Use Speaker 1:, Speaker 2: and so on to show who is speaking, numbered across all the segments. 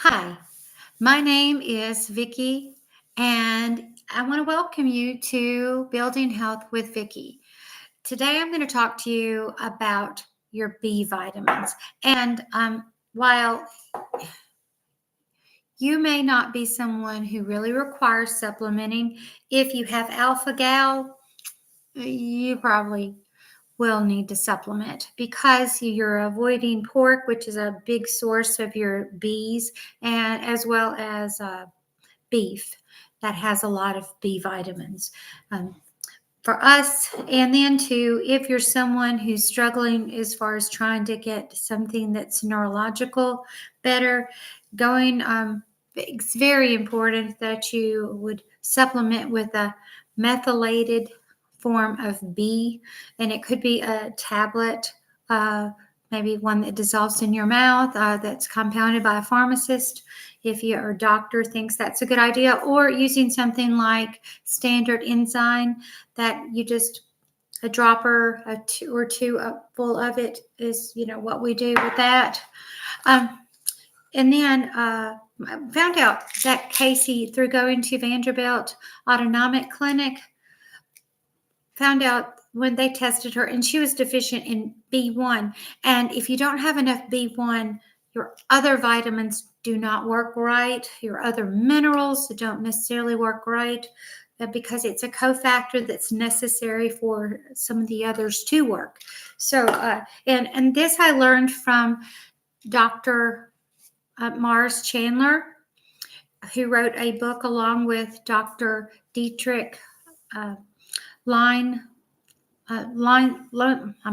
Speaker 1: Hi, my name is Vicki, and I want to welcome you to Building Health with Vicki. Today, I'm going to talk to you about your B vitamins. And while you may not be someone who really requires supplementing, if you have alpha gal, you probably will need to supplement because you're avoiding pork, which is a big source of your B's, and as well as beef that has a lot of B vitamins. Um, for us, and then too, if you're someone who's struggling as far as trying to get something that's neurological better, it's very important that you would supplement with a methylated form of B, and it could be a tablet, maybe one that dissolves in your mouth, that's compounded by a pharmacist if your doctor thinks that's a good idea, or using something like standard enzyme that you just a dropper, a two or two full of it is, what we do with that. And then I found out that Casey, through going to Vanderbilt Autonomic Clinic, found out when they tested her, and she was deficient in B1. And if you don't have enough B1, your other vitamins do not work right. Your other minerals don't necessarily work right because it's a cofactor that's necessary for some of the others to work. So, and this I learned from Dr. Mars Chandler, who wrote a book along with Dr. Dietrich I'm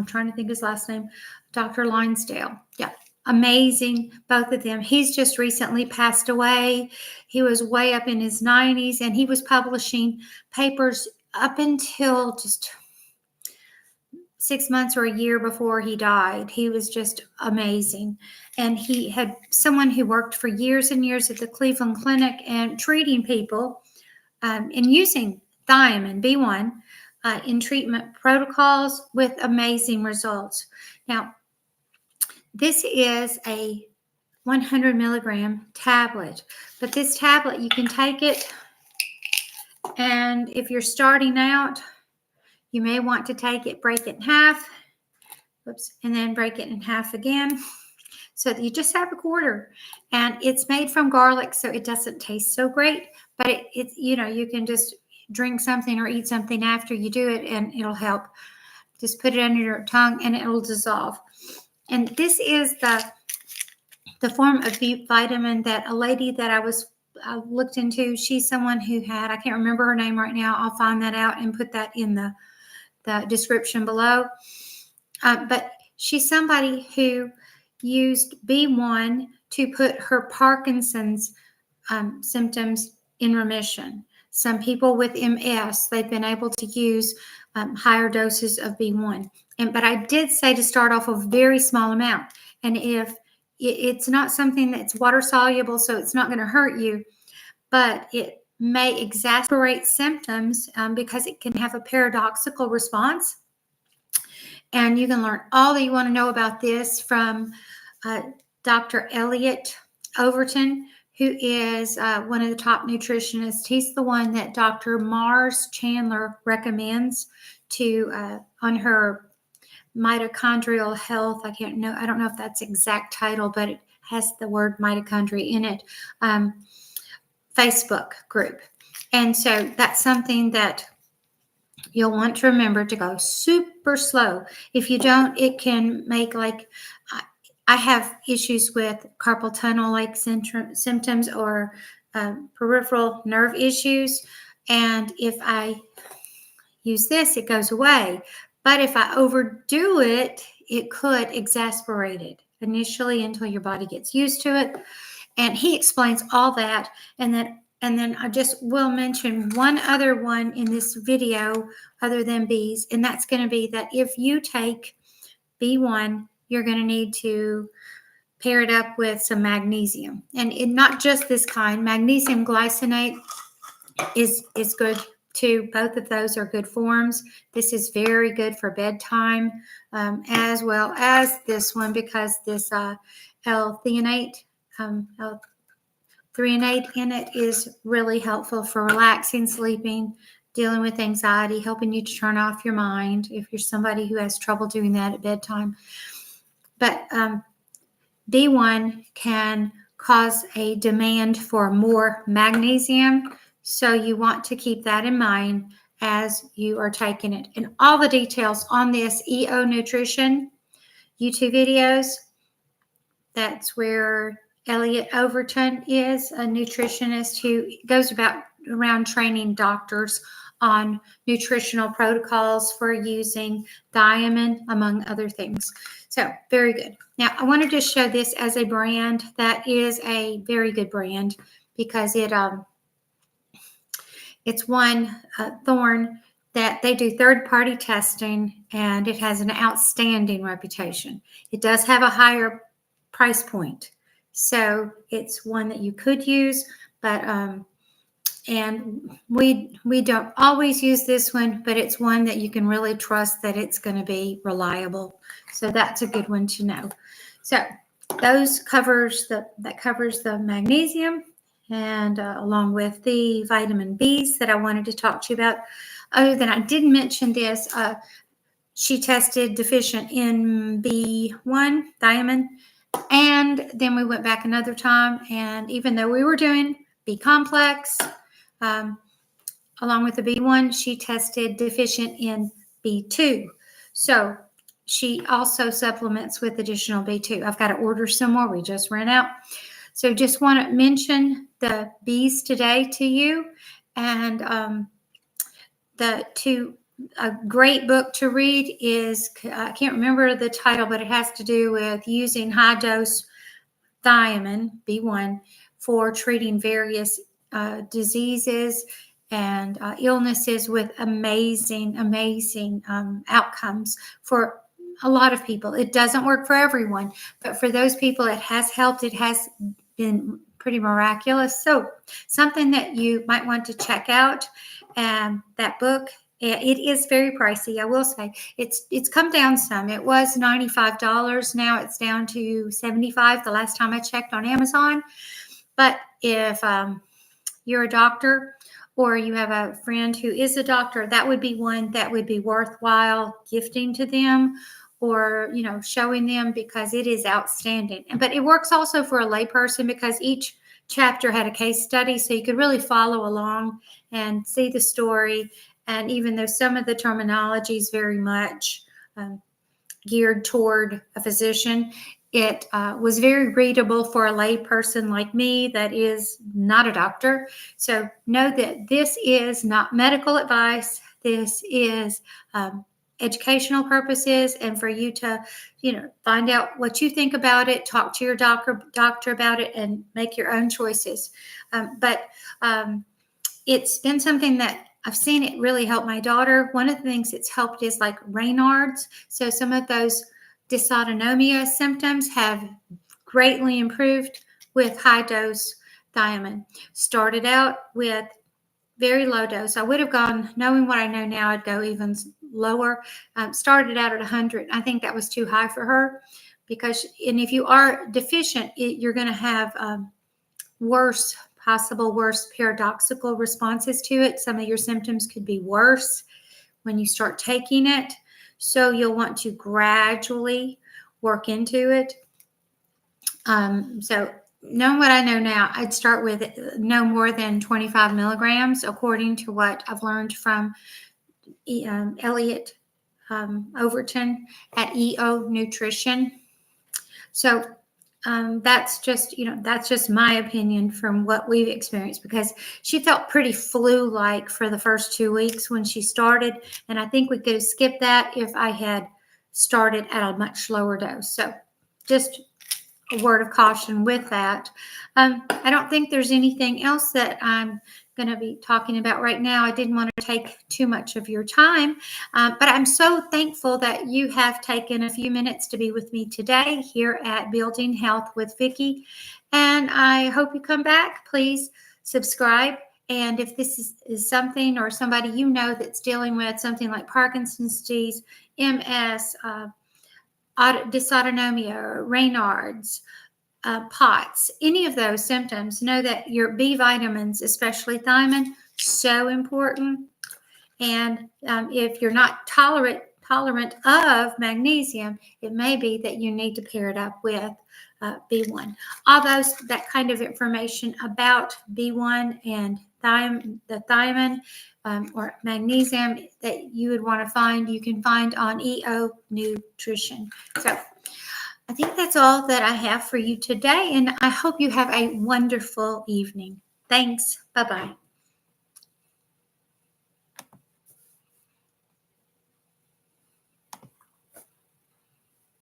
Speaker 1: trying to think his last name, Dr. Linesdale. Yeah, amazing, both of them. He's just recently passed away. He was way up in his 90s, and he was publishing papers up until just 6 months or a year before he died. He was just amazing. And he had someone who worked for years and years at the Cleveland Clinic and treating people and using thiamine, B1, in treatment protocols with amazing results. Now, this is a 100 milligram tablet, but this tablet, you can take it, and if you're starting out, you may want to take it, break it in half, and then break it in half again, so that you just have a quarter. And it's made from garlic, so it doesn't taste so great, but it's you can just drink something or eat something after you do it, and it'll help. Just put it under your tongue, and it'll dissolve. And this is the form of vitamin that a lady that I looked into. She's someone who had, I can't remember her name right now. I'll find that out and put that in the description below. But she's somebody who used B1 to put her Parkinson's symptoms in remission. Some people with MS, they've been able to use higher doses of B1. But I did say to start off with a very small amount. And if it's not something that's water soluble, so it's not going to hurt you, but it may exacerbate symptoms because it can have a paradoxical response. And you can learn all that you want to know about this from Dr. Elliot Overton, who is one of the top nutritionists. He's the one that Dr. Mars Chandler recommends to on her mitochondrial health. I don't know if that's the exact title, but it has the word mitochondria in it. Facebook group. And so that's something that you'll want to remember to go super slow. If you don't, it can make I have issues with carpal tunnel-like symptoms or peripheral nerve issues. And if I use this, it goes away. But if I overdo it, it could exacerbate it initially until your body gets used to it. And he explains all that. And then I just will mention one other one in this video other than B's, and that's going to be that if you take B1, you're going to need to pair it up with some magnesium. And not just this kind. Magnesium glycinate is good too. Both of those are good forms. This is very good for bedtime, as well as this one, because this L-theanate, threonate in it is really helpful for relaxing, sleeping, dealing with anxiety, helping you to turn off your mind if you're somebody who has trouble doing that at bedtime. But B1 can cause a demand for more magnesium, so you want to keep that in mind as you are taking it. And all the details on this EO Nutrition YouTube videos, that's where Elliot Overton is a nutritionist who goes around training doctors on nutritional protocols for using thiamine, among other things. So very good. Now I want to just show this as a brand that is a very good brand because it's one Thorne that they do third-party testing, and it has an outstanding reputation. It does have a higher price point, so it's one that you could use, but and we don't always use this one, but it's one that you can really trust that it's going to be reliable. So that's a good one to know. So those covers the magnesium, and along with the vitamin B's that I wanted to talk to you about. Other than I did mention this, she tested deficient in B1, thiamine, and then we went back another time, and even though we were doing B complex, along with the B1, she tested deficient in B2. So she also supplements with additional B2. I've got to order some more. We just ran out. So just want to mention the B's today to you. And a great book to read is, I can't remember the title, but it has to do with using high dose thiamine, B1, for treating various diseases and illnesses with amazing outcomes for a lot of people. It doesn't work for everyone, but for those people it has helped. It has been pretty miraculous. So something that you might want to check out. That book, it is very pricey. I will say it's come down some. It was $95. Now it's down to $75 the last time I checked on Amazon. But if you're a doctor or you have a friend who is a doctor, that would be one that would be worthwhile gifting to them or, showing them, because it is outstanding. But it works also for a layperson because each chapter had a case study, so you could really follow along and see the story. And even though some of the terminology is very much geared toward a physician, it was very readable for a layperson like me that is not a doctor. So know that this is not medical advice. This is educational purposes, and for you to, find out what you think about it, talk to your doctor about it, and make your own choices. But it's been something that I've seen it really help my daughter. One of the things it's helped is like Raynaud's. So some of those dysautonomia symptoms have greatly improved with high dose thiamine. Started out with very low dose. I would have gone, knowing what I know now, I'd go even lower. Started out at 100. I think that was too high for her and if you are deficient, you're going to have worse paradoxical responses to it. Some of your symptoms could be worse when you start taking it. So you'll want to gradually work into it. So knowing what I know now, I'd start with no more than 25 milligrams, according to what I've learned from Elliot Overton at EO Nutrition. So that's just my opinion from what we've experienced, because she felt pretty flu-like for the first 2 weeks when she started. And I think we could have skipped that if I had started at a much lower dose. So just a word of caution with that. I don't think there's anything else that I'm going to be talking about right now. I didn't want to take too much of your time, but I'm so thankful that you have taken a few minutes to be with me today here at Building Health with Vicki, and I hope you come back. Please subscribe, and if this is something or somebody that's dealing with something like Parkinson's disease, MS, dysautonomia, or Raynaud's, POTS, any of those symptoms, know that your B vitamins, especially thiamine, so important. And if you're not tolerant of magnesium, it may be that you need to pair it up with B1. All that kind of information about B1 and the thiamine or magnesium that you would want to find, you can find on EO Nutrition. So I think that's all that I have for you today, and I hope you have a wonderful evening. Thanks. Bye-bye.